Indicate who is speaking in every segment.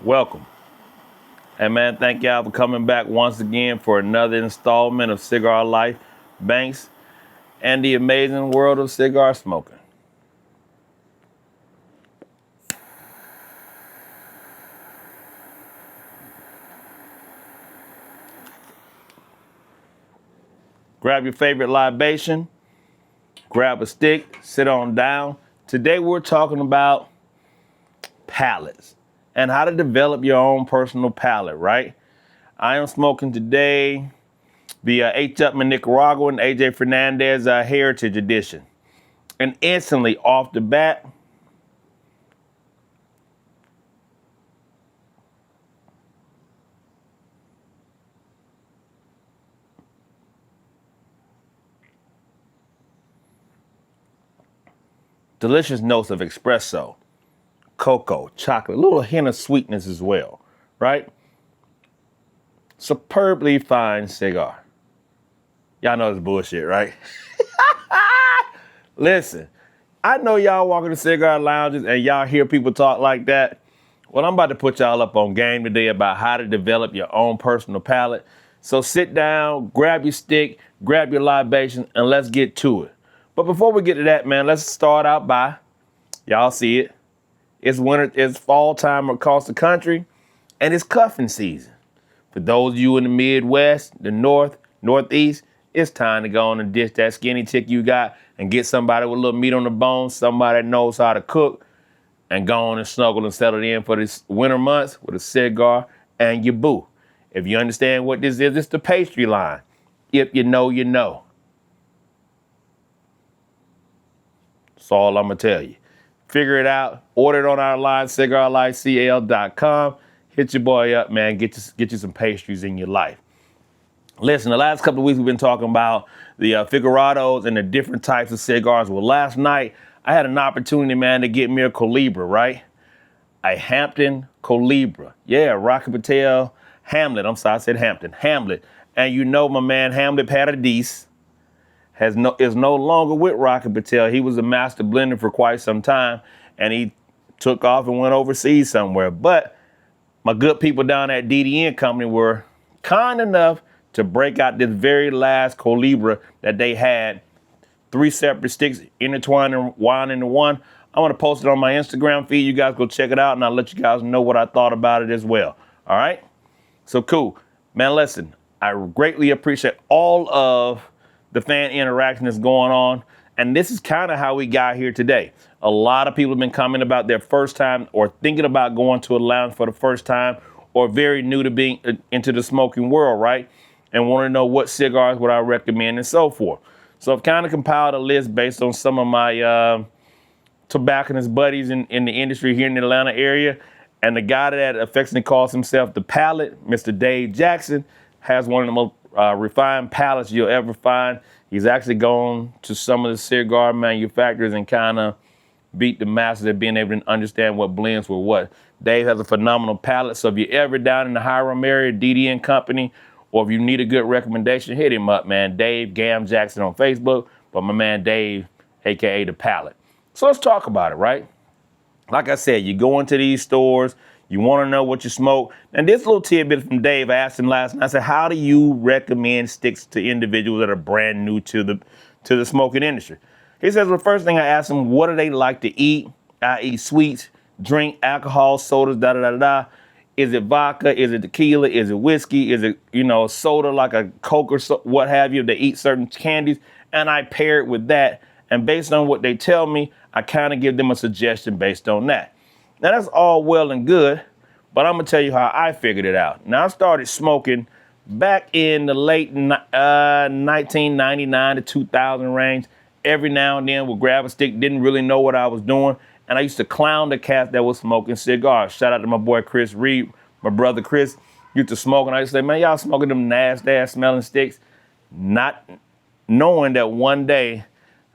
Speaker 1: Welcome. And man, thank y'all for coming back once again for another installment of Cigar Life, Banks, and the amazing world of cigar smoking. Grab your favorite libation, grab a stick, sit on down. Today we're talking about palates and how to develop your own personal palate, right? I am smoking today the H. Upman Nicaraguan AJ Fernandez Heritage Edition. And instantly off the bat, delicious notes of espresso, cocoa, chocolate, a little hint of sweetness as well, right? Superbly fine cigar. Y'all know it's bullshit, right? Listen, I know y'all walk into cigar lounges and y'all hear people talk like that. Well, I'm about to put y'all up on game today about how to develop your own personal palate. So sit down, grab your stick, grab your libation, and let's get to it. But before we get to that, man, let's start out by, y'all see it. It's winter, it's fall time across the country, and it's cuffing season. For those of you in the Midwest, the North, Northeast, it's time to go on and ditch that skinny chick you got and get somebody with a little meat on the bone, somebody that knows how to cook, and go on and snuggle and settle in for this winter months with a cigar and your boo. If you understand what this is, it's the pastry line. If you know, you know. That's all I'm going to tell you. Figure it out. Order it on our line, cigarlifecl.com. Hit your boy up, man. Get you some pastries in your life. Listen, the last couple of weeks we've been talking about the figurados and the different types of cigars. Well, last night I had an opportunity, man, to get me a Colibra, right? A Hampton Colibra. Yeah, Rocky Patel Hamlet. I'm sorry, I said Hampton. Hamlet. And you know my man Hamlet Paradis is no longer with Rocky Patel. He was a master blender for quite some time, and he took off and went overseas somewhere. But my good people down at DDN Company were kind enough to break out this very last Colibra that they had, 3 separate sticks intertwined and wound into one. I want to post it on my Instagram feed. You guys go check it out, and I'll let you guys know what I thought about it as well. All right? So cool. Man, listen, I greatly appreciate all of the fan interaction that's going on. And this is kind of how we got here today. A lot of people have been commenting about their first time or thinking about going to a lounge for the first time or very new to being into the smoking world, right? And want to know what cigars would I recommend and so forth. So I've kind of compiled a list based on some of my tobacconist buddies in the industry here in the Atlanta area. And the guy that affectionately calls himself the Palate, Mr. Dave Jackson, has one of the most refined palates you'll ever find. He's actually gone to some of the cigar manufacturers and kind of beat the masters at being able to understand what blends were what. Dave has a phenomenal palate. So if you're ever down in the Hiram area, DDN Company, or if you need a good recommendation, hit him up, man. Dave Gam Jackson on Facebook, but my man Dave, aka the Palate. So let's talk about it, right? Like I said, you go into these stores, you want to know what you smoke. And this little tidbit from Dave, I asked him last night, I said, how do you recommend sticks to individuals that are brand new to the smoking industry? He says, well, the first thing I asked him, what do they like to eat, i.e. sweets, drink, alcohol, sodas, da-da-da-da-da. Is it vodka? Is it tequila? Is it whiskey? Is it, soda like a Coke or what have you? They eat certain candies. And I pair it with that. And based on what they tell me, I kind of give them a suggestion based on that. Now, that's all well and good, but I'm going to tell you how I figured it out. Now, I started smoking back in the late 1999 to 2000 range. Every now and then would grab a stick, didn't really know what I was doing. And I used to clown the cats that was smoking cigars. Shout out to my boy Chris Reed, my brother Chris. Used to smoke, and I used to say, man, y'all smoking them nasty ass smelling sticks. Not knowing that one day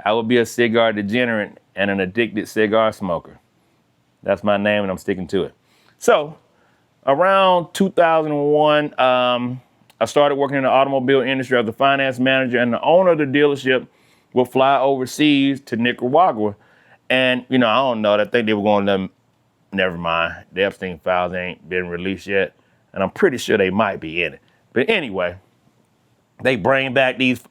Speaker 1: I would be a cigar degenerate and an addicted cigar smoker. That's my name, and I'm sticking to it. So around 2001, I started working in the automobile industry as a finance manager, and the owner of the dealership would fly overseas to Nicaragua. And, I don't know, I think they were going to never mind. The Epstein files ain't been released yet, and I'm pretty sure they might be in it. But anyway, they bring back these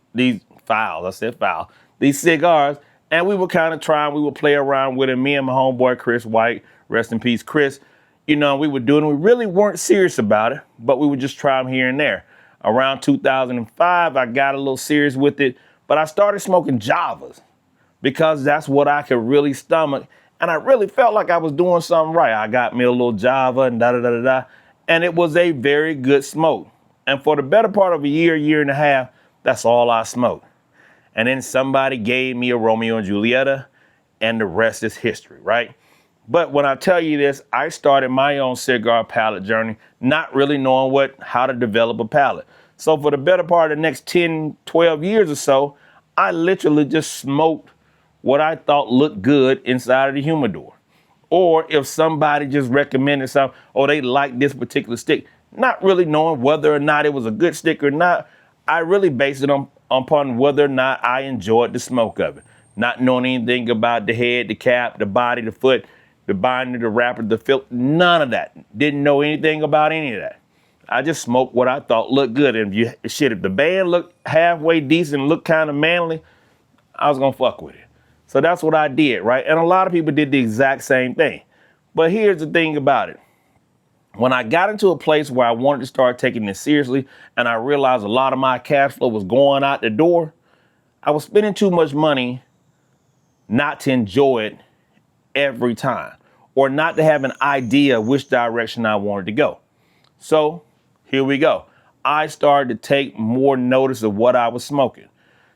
Speaker 1: files. I said files. These cigars, and we were kind of trying. We would play around with it. Me and my homeboy Chris White, rest in peace, Chris. You know, we were doing. We really weren't serious about it, but we would just try them here and there. Around 2005, I got a little serious with it, but I started smoking Javas because that's what I could really stomach. And I really felt like I was doing something right. I got me a little Java and da-da-da-da-da. And it was a very good smoke. And for the better part of a year and a half, that's all I smoked. And then somebody gave me a Romeo and Julieta, and the rest is history, right? But when I tell you this, I started my own cigar palate journey, not really knowing how to develop a palate. So for the better part of the next 10, 12 years or so, I literally just smoked what I thought looked good inside of the humidor. Or if somebody just recommended something, or they liked this particular stick, not really knowing whether or not it was a good stick or not, I really based it upon whether or not I enjoyed the smoke of it. Not knowing anything about the head, the cap, the body, the foot, the binder, the wrapper, the filter, none of that. Didn't know anything about any of that. I just smoked what I thought looked good. And if the band looked halfway decent, looked kind of manly, I was gonna fuck with it. So that's what I did, right? And a lot of people did the exact same thing. But here's the thing about it. When I got into a place where I wanted to start taking this seriously, and I realized a lot of my cash flow was going out the door, I was spending too much money not to enjoy it every time, or not to have an idea which direction I wanted to go. So here we go. I started to take more notice of what I was smoking.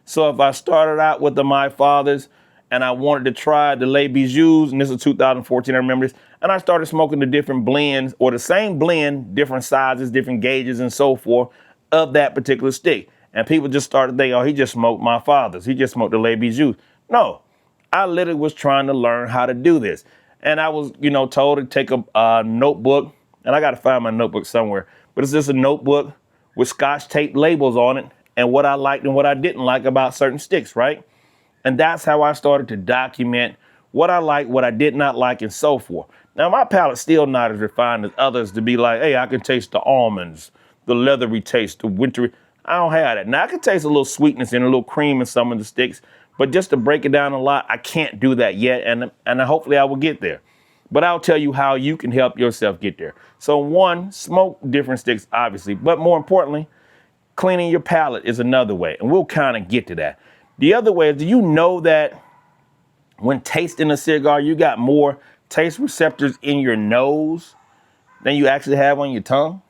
Speaker 1: So if I started out with the My Fathers, and I wanted to try the Les Bijoux, and this is 2014, I remember this, and I started smoking the different blends, or the same blend, different sizes, different gauges, and so forth, of that particular stick. And people just started thinking, oh, he just smoked My Fathers. He just smoked the Les Bijoux. No, I literally was trying to learn how to do this. And I was, told to take a notebook, and I got to find my notebook somewhere, but it's just a notebook with Scotch tape labels on it, and what I liked and what I didn't like about certain sticks, right? And that's how I started to document what I liked, what I did not like, and so forth. Now, my palate's still not as refined as others to be like, hey, I can taste the almonds, the leathery taste, the wintry. I don't have that. Now, I can taste a little sweetness and a little cream in some of the sticks, but just to break it down a lot, I can't do that yet, and hopefully I will get there. But I'll tell you how you can help yourself get there. So one, smoke different sticks, obviously, but more importantly, cleaning your palate is another way, and we'll kind of get to that. The other way is, do you know that when tasting a cigar, you got more taste receptors in your nose than you actually have on your tongue?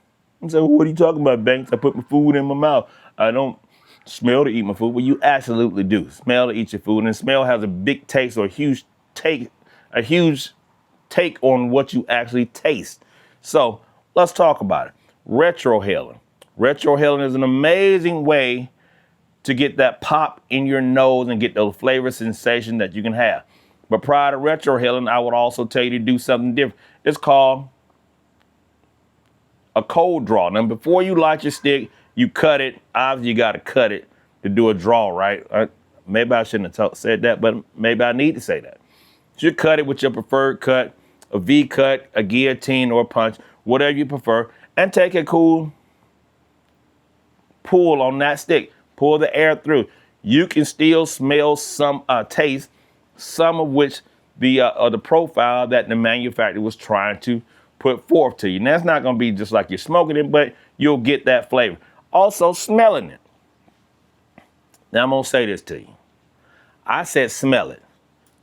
Speaker 1: And so, what are you talking about, Banks? I put my food in my mouth. I don't smell to eat my food. Well, you absolutely do. Smell to eat your food, and smell has a big taste or a huge take on what you actually taste. So let's talk about it. Retrohaling. Retrohaling is an amazing way to get that pop in your nose and get those flavor sensation that you can have. But prior to retrohaling, I would also tell you to do something different. It's called a cold draw. Now, before you light your stick, you cut it. Obviously, you got to cut it to do a draw, right? Maybe I shouldn't have said that, but maybe I need to say that. You cut it with your preferred cut, a V cut, a guillotine, or a punch, whatever you prefer, and take a cool pull on that stick. Pull the air through. You can still smell some, taste some of which the profile that the manufacturer was trying to put forth to you. Now, it's not going to be just like you're smoking it, but you'll get that flavor. Also, smelling it. Now, I'm going to say this to you. I said smell it.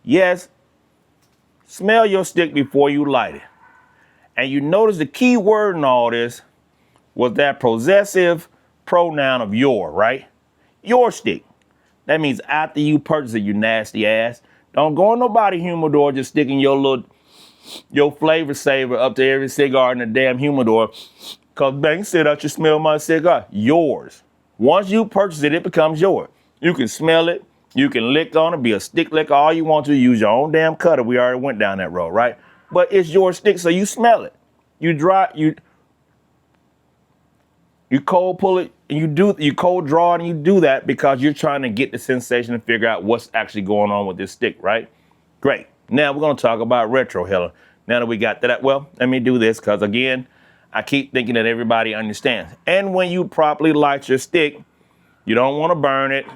Speaker 1: Yes, smell your stick before you light it. And you notice the key word in all this was that possessive pronoun of your, right? Your stick. That means after you purchase it, you nasty ass. Don't go in nobody humidor just sticking your flavor saver up to every cigar in the damn humidor. Cause Bank said I should smell my cigar. Yours. Once you purchase it, it becomes yours. You can smell it. You can lick on it, be a stick licker, all you want to. Use your own damn cutter. We already went down that road, right? But it's your stick, so you smell it. You cold pull it, and you cold draw it, and you do that because you're trying to get the sensation and figure out what's actually going on with this stick, right? Great. Now we're going to talk about retrohaling. Now that we got that, well, let me do this because, again, I keep thinking that everybody understands. And when you properly light your stick, you don't want to burn it.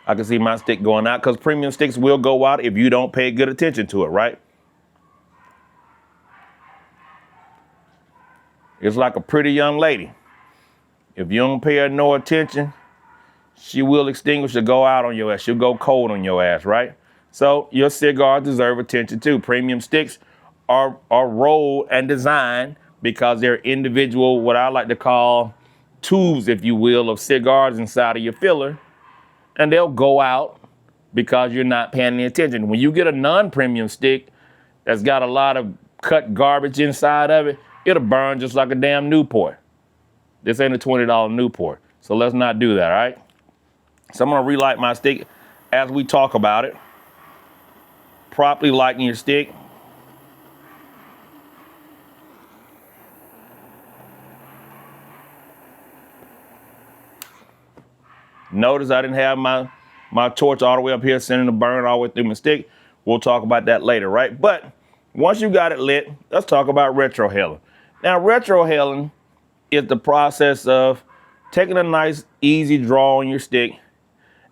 Speaker 1: I can see my stick going out because premium sticks will go out if you don't pay good attention to it, right? It's like a pretty young lady. If you don't pay her no attention, she will extinguish or go out on your ass. She'll go cold on your ass, right? So your cigars deserve attention too. Premium sticks are rolled and designed because they're individual, what I like to call tubes, if you will, of cigars inside of your filler. And they'll go out because you're not paying any attention. When you get a non-premium stick that's got a lot of cut garbage inside of it, it'll burn just like a damn Newport. This ain't a $20 Newport. So let's not do that, all right? So I'm gonna relight my stick as we talk about it. Properly lighting your stick. Notice I didn't have my torch all the way up here sending the burn all the way through my stick. We'll talk about that later, right? But once you got it lit, let's talk about retrohaling. Now, retrohaling is the process of taking a nice, easy draw on your stick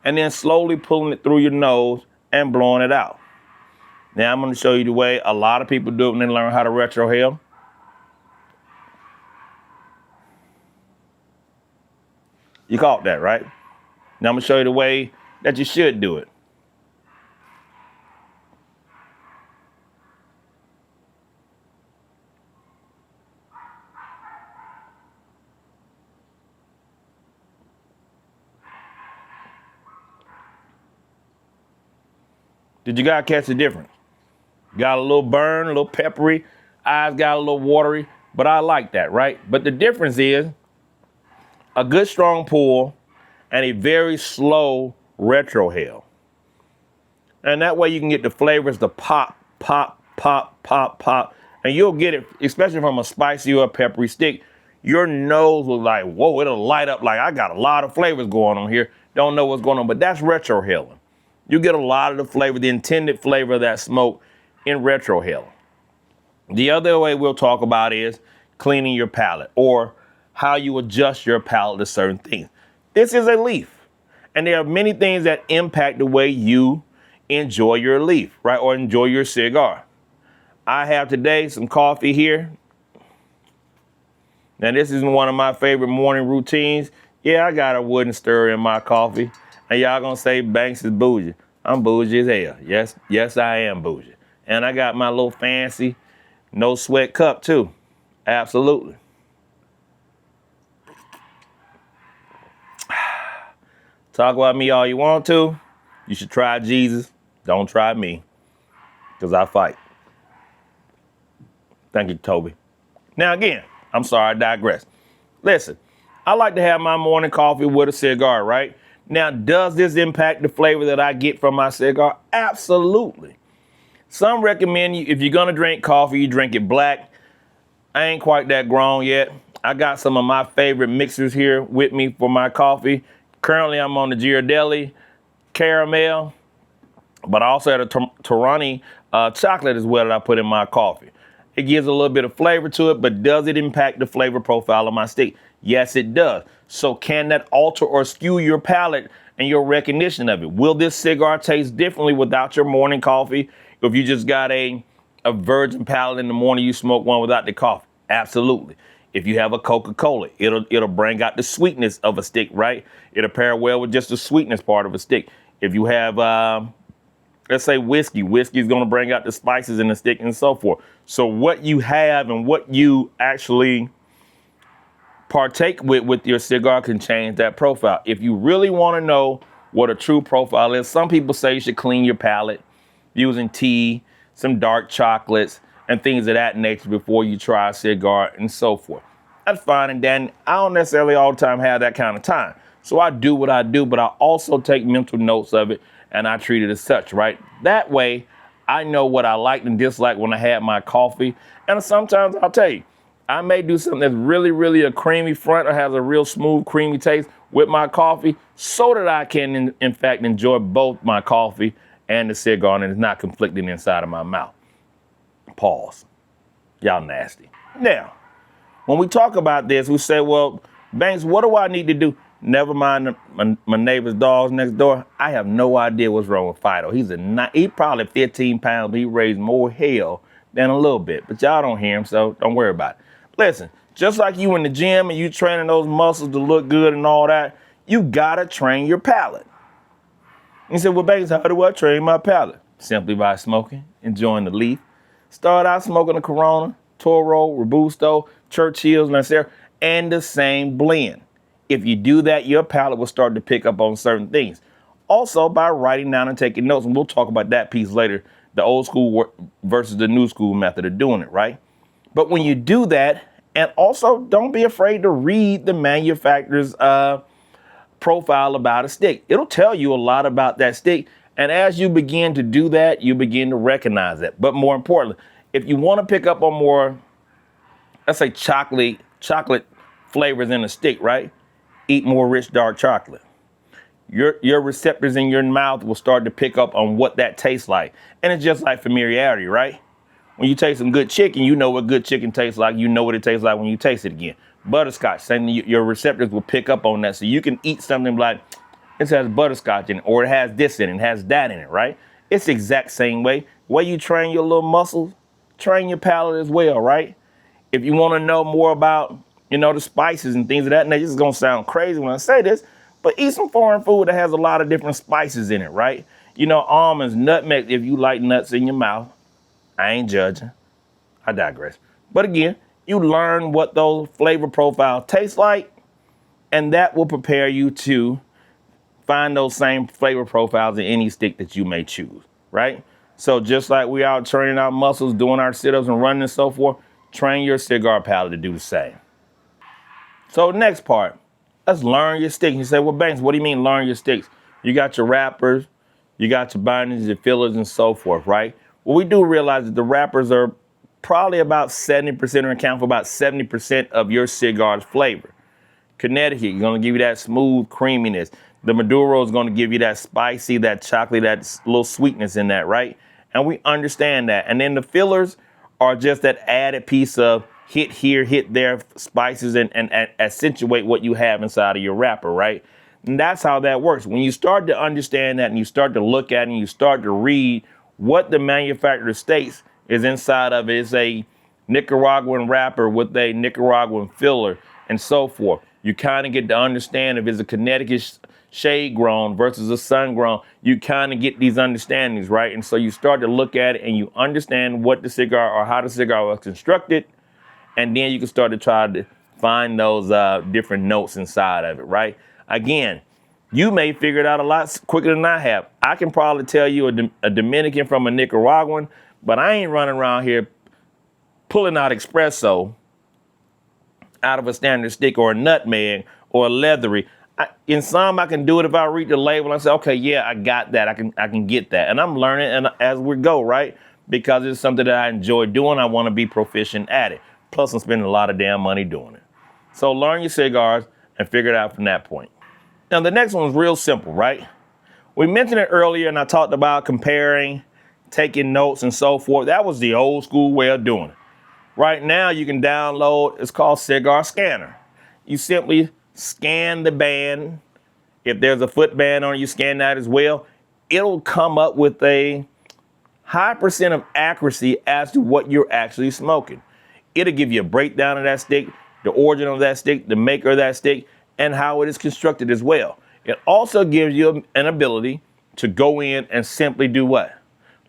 Speaker 1: and then slowly pulling it through your nose and blowing it out. Now, I'm going to show you the way a lot of people do it when they learn how to retrohale. You caught that, right? Now I'm gonna show you the way that you should do it. Did you guys catch the difference? Got a little burn, a little peppery, eyes got a little watery, but I like that, right? But the difference is a good strong pull and a very slow retrohale. And that way you can get the flavors to pop, pop, pop, pop, pop. And you'll get it, especially from a spicy or a peppery stick. Your nose will like, whoa, it'll light up like I got a lot of flavors going on here. Don't know what's going on, but that's retrohaling. You get a lot of the flavor, the intended flavor of that smoke in retrohaling. The other way we'll talk about is cleaning your palate or how you adjust your palate to certain things. This is a leaf, and there are many things that impact the way you enjoy your leaf, right, or enjoy your cigar. I have today some coffee here. Now, this is one of my favorite morning routines. Yeah, I got a wooden stirrer in my coffee, and y'all gonna say Banks is bougie. I'm bougie as hell. Yes, I am bougie. And I got my little fancy no sweat cup too. Absolutely. Talk about me all you want to. You should try Jesus. Don't try me, because I fight. Thank you, Toby. Now again, I'm sorry, I digress. Listen, I like to have my morning coffee with a cigar, right? Now, does this impact the flavor that I get from my cigar? Absolutely. Some recommend you, if you're gonna drink coffee, you drink it black. I ain't quite that grown yet. I got some of my favorite mixers here with me for my coffee. Currently, I'm on the Ghirardelli caramel, but I also had a Torani chocolate as well that I put in my coffee. It gives a little bit of flavor to it, but does it impact the flavor profile of my stick? Yes, it does. So can that alter or skew your palate and your recognition of it? Will this cigar taste differently without your morning coffee? If you just got a virgin palate in the morning, you smoke one without the coffee? Absolutely. If you have a Coca-Cola, it'll bring out the sweetness of a stick, right? It'll pair well with just the sweetness part of a stick. If you have, let's say whiskey is going to bring out the spices in the stick and so forth. So what you have and what you actually partake with your cigar can change that profile. If you really want to know what a true profile is, some people say you should clean your palate using tea, some dark chocolates, and things of that nature before you try a cigar and so forth. That's fine and dandy. I don't necessarily all the time have that kind of time. So I do what I do, but I also take mental notes of it and I treat it as such, right? That way, I know what I like and dislike when I have my coffee. And sometimes I'll tell you, I may do something that's really, really a creamy front or has a real smooth, creamy taste with my coffee so that I can, in fact, enjoy both my coffee and the cigar and it's not conflicting inside of my mouth. Pause. Y'all nasty. Now, when we talk about this, we say, well, Banks, what do I need to do? Never mind my neighbor's dogs next door. I have no idea what's wrong with Fido. He probably 15 pounds, but he raised more hell than a little bit. But y'all don't hear him, so don't worry about it. Listen, just like you in the gym and you training those muscles to look good and all that, you gotta train your palate. You say, well, Banks, how do I train my palate? Simply by smoking, enjoying the leaf. Start out smoking a Corona, Toro, Robusto, Churchill's, and the same blend. If you do that, your palate will start to pick up on certain things. Also, by writing down and taking notes, and we'll talk about that piece later, the old school versus the new school method of doing it, right? But when you do that, and also don't be afraid to read the manufacturer's profile about a stick. It'll tell you a lot about that stick. And as you begin to do that, you begin to recognize that. But more importantly, if you want to pick up on more, let's say chocolate flavors in a stick, right? Eat more rich dark chocolate. Your receptors in your mouth will start to pick up on what that tastes like. And it's just like familiarity, right? When you taste some good chicken, you know what good chicken tastes like. You know what it tastes like when you taste it again. Butterscotch, same thing, your receptors will pick up on that. So you can eat something like, it has butterscotch in it, or it has this in it, has that in it, right? It's the exact same way. Way you train your little muscles, train your palate as well, right? If you want to know more about, the spices and things of that nature, this is going to sound crazy when I say this, but eat some foreign food that has a lot of different spices in it, right? Almonds, nutmeg, if you like nuts in your mouth. I ain't judging. I digress. But again, you learn what those flavor profiles taste like, and that will prepare you to find those same flavor profiles in any stick that you may choose, right? So just like we out training our muscles, doing our sit-ups and running and so forth, train your cigar palate to do the same. So next part, let's learn your sticks. You say, well, Banks, what do you mean learn your sticks? You got your wrappers, you got your bindings, your fillers and so forth, right? Well, we do realize that the wrappers are probably about 70% or account for about 70% of your cigar's flavor. Connecticut, you're going to give you that smooth creaminess. The Maduro is going to give you that spicy, that chocolate, that little sweetness in that, right? And we understand that. And then the fillers are just that added piece of hit here, hit there, spices and accentuate what you have inside of your wrapper, right? And that's how that works. When you start to understand that and you start to look at it and you start to read what the manufacturer states is inside of it, it's a Nicaraguan wrapper with a Nicaraguan filler and so forth. You kind of get to understand if it's a Connecticut shade grown versus a sun grown. You kind of get these understandings, right? And so you start to look at it and you understand what the cigar or how the cigar was constructed. And then you can start to try to find those different notes inside of it, right? Again, you may figure it out a lot quicker than I have. I can probably tell you a Dominican from a Nicaraguan, but I ain't running around here pulling out espresso out of a standard stick or a nutmeg or a leathery. In some, I can do it if I read the label and I say, okay, yeah, I got that. I can get that. And I'm learning and as we go, right? Because it's something that I enjoy doing. I want to be proficient at it. Plus, I'm spending a lot of damn money doing it. So learn your cigars and figure it out from that point. Now, the next one is real simple, right? We mentioned it earlier and I talked about comparing, taking notes and so forth. That was the old school way of doing it. Right now, you can download, it's called Cigar Scanner. You simply scan the band. If there's a foot band on it, you scan that as well. It'll come up with a high percent of accuracy as to what you're actually smoking. It'll give you a breakdown of that stick, the origin of that stick, the maker of that stick, and how it is constructed as well. It also gives you an ability to go in and simply do what?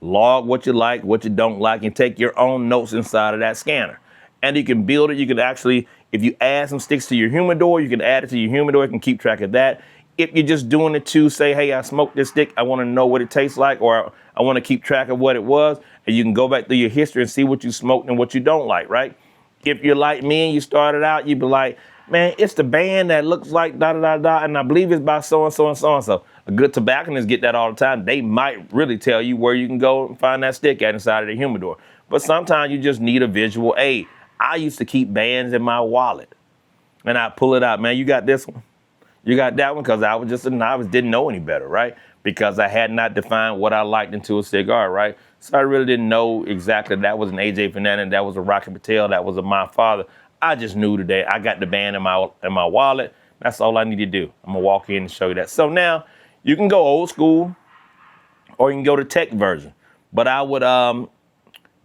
Speaker 1: Log what you like, what you don't like, and take your own notes inside of that scanner. And you can build it. You can actually, if you add some sticks to your humidor, you can add it to your humidor. You can keep track of that. If you're just doing it to say, hey, I smoked this stick, I want to know what it tastes like, or I want to keep track of what it was, and you can go back through your history and see what you smoked and what you don't like, right? If you're like me and you started out, you'd be like, man, it's the band that looks like da-da-da-da, and I believe it's by so-and-so and so-and-so. A good tobacconist get that all the time. They might really tell you where you can go and find that stick at inside of the humidor. But sometimes you just need a visual aid. I used to keep bands in my wallet. And I pull it out, man, you got this one? You got that one? Because I was just a novice, didn't know any better, right? Because I had not defined what I liked into a cigar, right? So I really didn't know exactly that was an AJ Fernandez, that was a Rocky Patel, that was a My Father. I just knew today I got the band in my wallet. That's all I need to do. I'm gonna walk in and show you that. So now you can go old school or you can go to tech version. But I would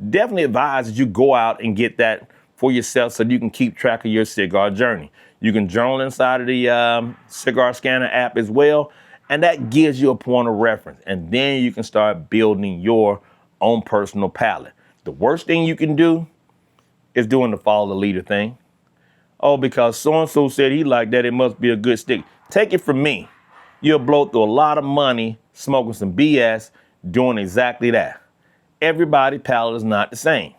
Speaker 1: definitely advise that you go out and get that for yourself so you can keep track of your cigar journey. You can journal inside of the cigar scanner app as well, and that gives you a point of reference. And then you can start building your own personal palette. The worst thing you can do is doing the follow the leader thing. Oh, because so-and-so said he liked that, it must be a good stick. Take it from me. You'll blow through a lot of money smoking some BS doing exactly that. Everybody's palate is not the same.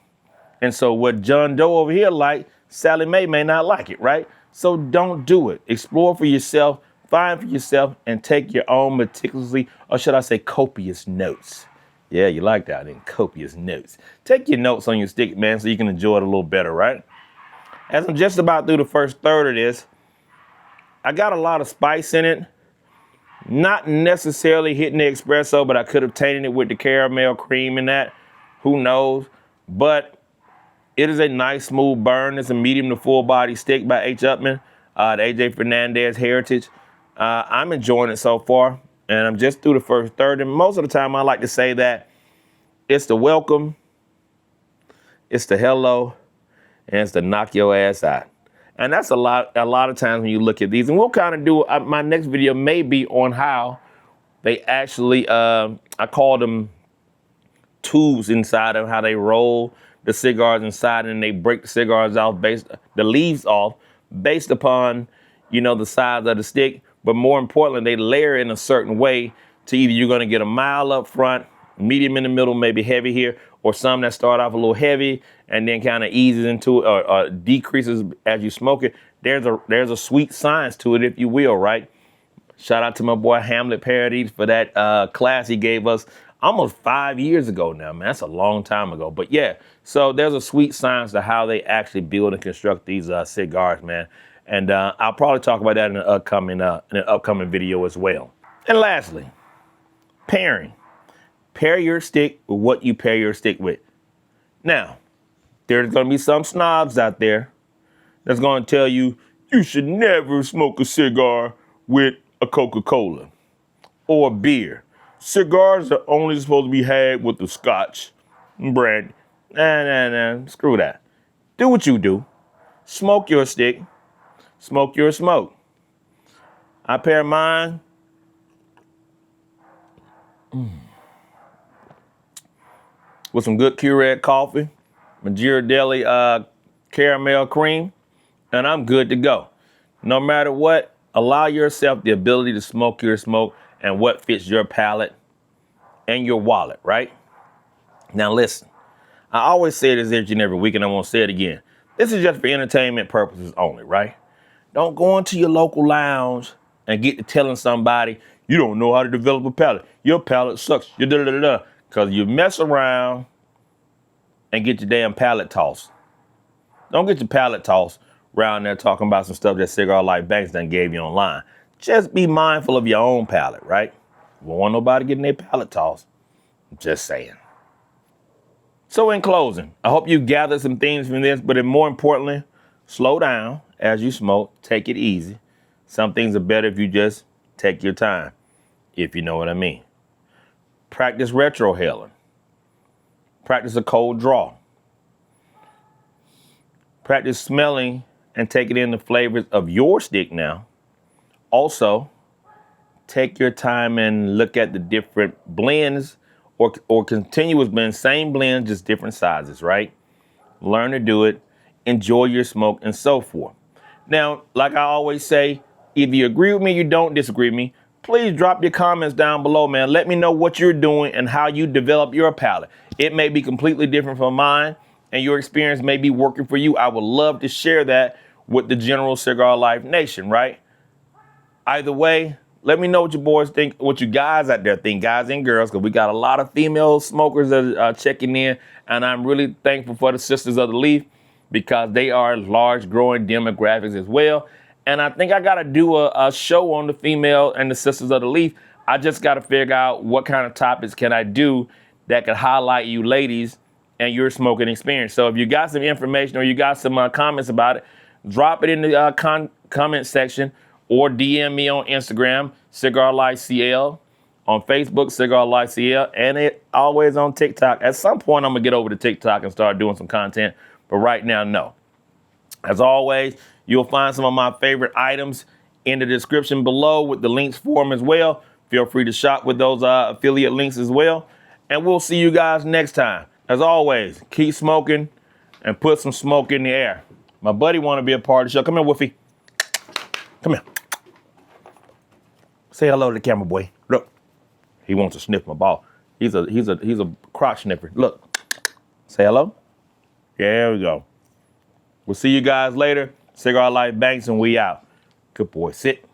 Speaker 1: And so what John Doe over here like, Sally Mae may not like it, right? So don't do it. Explore for yourself, find for yourself, and take your own meticulously, or should I say copious notes. Yeah, you like that, then copious notes. Take your notes on your stick, man, so you can enjoy it a little better, right? As I'm just about through the first third of this, I got a lot of spice in it. Not necessarily hitting the espresso, but I could have tainted it with the caramel cream and that. Who knows? But it is a nice smooth burn. It's a medium to full body stick by H. Upman, the AJ Fernandez Heritage. I'm enjoying it so far, and I'm just through the first third. And most of the time I like to say that it's the welcome, it's the hello, and it's the knock your ass out. And that's a lot of times when you look at these. And we'll kind of do, my next video may be on how they actually, I call them tubes inside of how they roll the cigars inside, and they break the cigars off, the leaves off, based upon, the size of the stick. But more importantly, they layer in a certain way to either you're going to get a mild up front, medium in the middle, maybe heavy here, or some that start off a little heavy and then kind of eases into it or decreases as you smoke it. There's a sweet science to it, if you will, right? Shout out to my boy Hamlet Parodies for that class he gave us almost 5 years ago now, man. That's a long time ago. But yeah, so there's a sweet science to how they actually build and construct these cigars, man. And I'll probably talk about that in an upcoming video as well. And lastly, pairing. Pair your stick with what you pair your stick with. Now, there's going to be some snobs out there that's going to tell you should never smoke a cigar with a Coca-Cola or beer. Cigars are only supposed to be had with the scotch and brandy. Nah, screw that. Do what you do. Smoke your stick. Smoke your smoke. I pair mine with some good Keurig coffee, my Ghirardelli caramel cream, and I'm good to go. No matter what, allow yourself the ability to smoke your smoke and what fits your palate and your wallet, right? Now listen, I always say this each and every week, and I won't say it again. This is just for entertainment purposes only, right? Don't go into your local lounge and get to telling somebody you don't know how to develop a palate. Your palate sucks. Because you mess around and get your damn palate tossed. Don't get your palate tossed around there talking about some stuff that Cigar Life Banks done gave you online. Just be mindful of your own palate, right? We don't want nobody getting their palate tossed. Just saying. So in closing, I hope you gathered some things from this, but more importantly, slow down as you smoke. Take it easy. Some things are better if you just take your time, if you know what I mean. Practice retrohaling. Practice a cold draw. Practice smelling and taking in the flavors of your stick now. Also, take your time and look at the different blends or continuous blends, same blends, just different sizes, right? Learn to do it, enjoy your smoke, and so forth. Now, like I always say, if you agree with me, you don't disagree with me, please drop your comments down below, man. Let me know what you're doing and how you develop your palate. It may be completely different from mine, and your experience may be working for you. I would love to share that with the general Cigar Life Nation, right? Either way, let me know what you boys think, what you guys out there think, guys and girls, because we got a lot of female smokers that are checking in, and I'm really thankful for the Sisters of the Leaf. because they are large growing demographics as well. And I think I got to do a show on the female and the sisters of the leaf. I just got to figure out what kind of topics can I do that could highlight you ladies and your smoking experience. So if you got some information or you got some comments about it, drop it in the comment section or DM me on Instagram, Cigar Life CL, on Facebook, Cigar Life CL, and it always on TikTok. At some point, I'm gonna get over to TikTok and start doing some content, but right now, no. As always, you'll find some of my favorite items in the description below with the links for them as well. Feel free to shop with those affiliate links as well. And we'll see you guys next time. As always, keep smoking and put some smoke in the air. My buddy want to be a part of the show. Come here, Woofy. Come here. Say hello to the camera, boy. Look, he wants to sniff my ball. He's a crotch sniffer. Look, say hello. There we go. We'll see you guys later. Cigar Life Banks, and we out. Good boy. Sit.